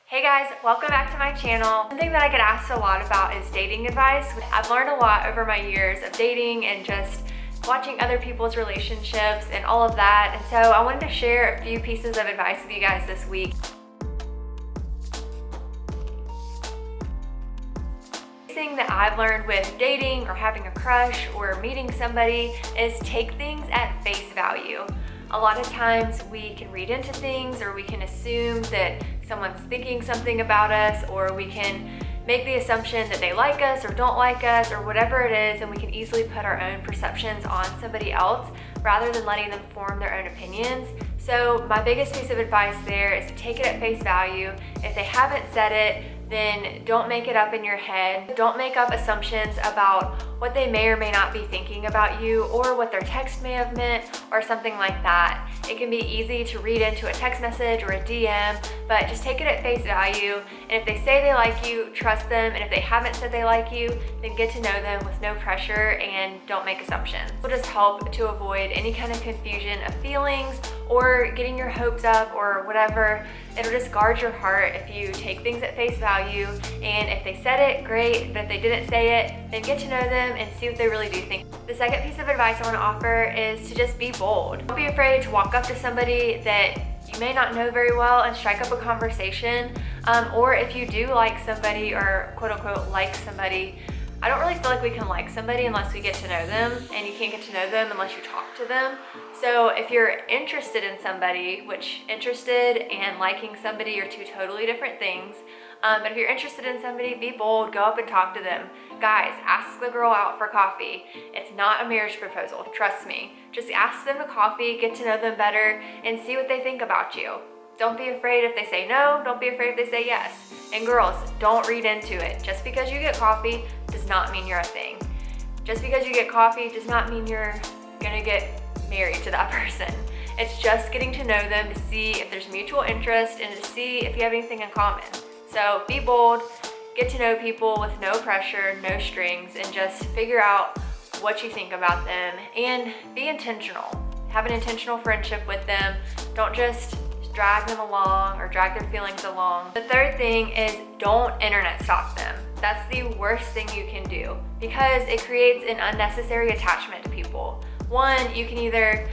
Hey guys, welcome back to my channel. Something that I get asked a lot about is dating advice. I've learned a lot over my years of dating and just watching other people's relationships and all of that. And so I wanted to share a few pieces of advice with you guys this week. Thing that I've learned with dating or having a crush or meeting somebody is take things at face value. A lot of times we can read into things, or we can assume that someone's thinking something about us, or we can make the assumption that they like us or don't like us or whatever it is, and we can easily put our own perceptions on somebody else rather than letting them form their own opinions. So my biggest piece of advice there is to take it at face value. If they haven't said it, then don't make it up in your head. Don't make up assumptions about what they may or may not be thinking about you, or what their text may have meant, or something like that. It can be easy to read into a text message or a DM, but just take it at face value. And if they say they like you, trust them. And if they haven't said they like you, then get to know them with no pressure and don't make assumptions. It will just help to avoid any kind of confusion of feelings or getting your hopes up or whatever. It'll just guard your heart if you take things at face value. And if they said it, great. But if they didn't say it, then get to know them and see what they really do think. The second piece of advice I want to offer is to just be bold. Don't be afraid to walk up to somebody that you may not know very well and strike up a conversation. Or if you do like somebody, or quote unquote like somebody, I don't really feel like we can like somebody unless we get to know them, and you can't get to know them unless you talk to them. So if you're interested in somebody, which interested and liking somebody are two totally different things, but if you're interested in somebody, be bold, go up and talk to them. Guys, ask the girl out for coffee. It's not a marriage proposal, trust me. Just ask them to coffee, get to know them better, and see what they think about you. Don't be afraid if they say no, don't be afraid if they say yes. And girls, don't read into it. Just because you get coffee does not mean you're a thing. Just because you get coffee does not mean you're gonna get married to that person. It's just getting to know them to see if there's mutual interest and to see if you have anything in common. So be bold, get to know people with no pressure, no strings, and just figure out what you think about them and be intentional. Have an intentional friendship with them. Don't just drag them along or drag their feelings along. The third thing is don't internet stalk them. That's the worst thing you can do because it creates an unnecessary attachment to people. One, you can either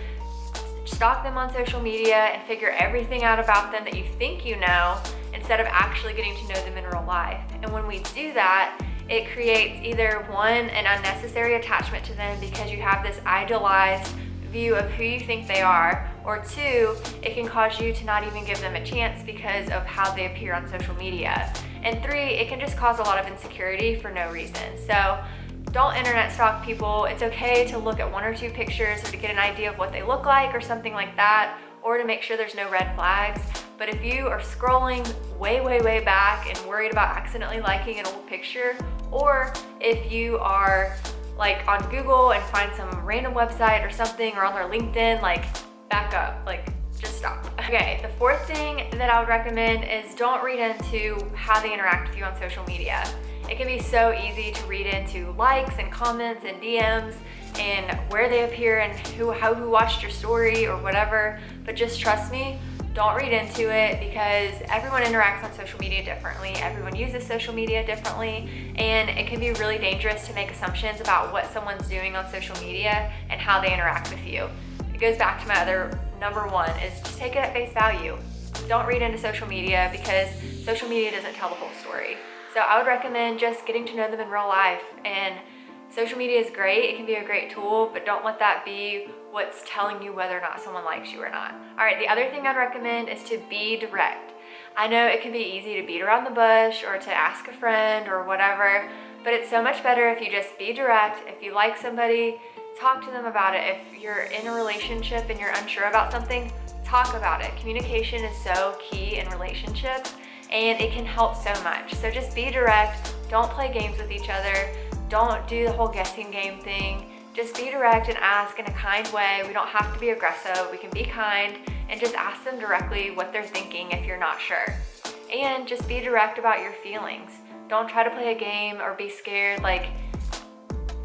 stalk them on social media and figure everything out about them that you think you know instead of actually getting to know them in real life. And when we do that, it creates either one, an unnecessary attachment to them because you have this idealized view of who you think they are, or two, it can cause you to not even give them a chance because of how they appear on social media. And three, it can just cause a lot of insecurity for no reason. So don't internet stalk people. It's okay to look at one or two pictures or to get an idea of what they look like or something like that, or to make sure there's no red flags. But if you are scrolling way back and worried about accidentally liking an old picture, or if you are like on Google and find some random website or something, or on their LinkedIn, like back up, like just stop. Okay, the fourth thing that I would recommend is don't read into how they interact with you on social media. It can be so easy to read into likes and comments and DMs and where they appear and who watched your story or whatever, but just trust me, don't read into it because everyone interacts on social media differently. Everyone uses social media differently, and it can be really dangerous to make assumptions about what someone's doing on social media and how they interact with you. It goes back to my other number one is just take it at face value. Don't read into social media because social media doesn't tell the whole story. So I would recommend just getting to know them in real life. And social media is great, it can be a great tool, but don't let that be what's telling you whether or not someone likes you or not. All right, the other thing I'd recommend is to be direct. I know it can be easy to beat around the bush or to ask a friend or whatever, but it's so much better if you just be direct. If you like somebody, talk to them about it. If you're in a relationship and you're unsure about something, talk about it. Communication is so key in relationships, and it can help so much. So just be direct, don't play games with each other, don't do the whole guessing game thing. Just be direct and ask in a kind way. We don't have to be aggressive, we can be kind and just ask them directly what they're thinking if you're not sure. And just be direct about your feelings. Don't try to play a game or be scared. Like,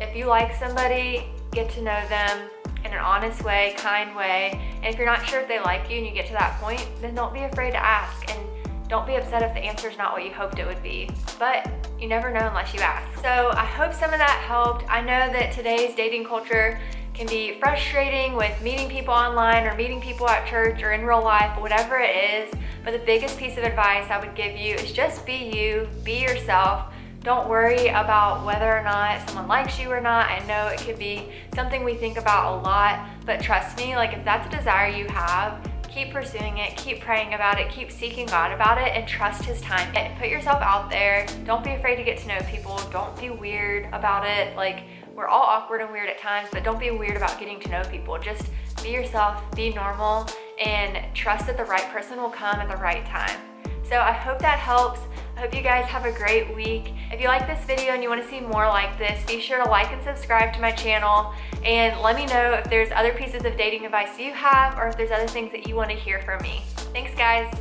if you like somebody, get to know them in an honest way, kind way. And if you're not sure if they like you and you get to that point, then don't be afraid to ask. And Don't be upset if the answer is not what you hoped it would be, but you never know unless you ask. So I hope some of that helped. I know that today's dating culture can be frustrating with meeting people online or meeting people at church or in real life, whatever it is. But the biggest piece of advice I would give you is just be you, be yourself. Don't worry about whether or not someone likes you or not. I know it could be something we think about a lot, but trust me, like if that's a desire you have, keep pursuing it, keep praying about it, keep seeking God about it, and trust His time. Put yourself out there. Don't be afraid to get to know people. Don't be weird about it. Like, we're all awkward and weird at times, but don't be weird about getting to know people. Just be yourself, be normal, and trust that the right person will come at the right time. So I hope that helps. I hope you guys have a great week. If you like this video and you want to see more like this, be sure to like and subscribe to my channel, and let me know if there's other pieces of dating advice you have or if there's other things that you want to hear from me. Thanks, guys.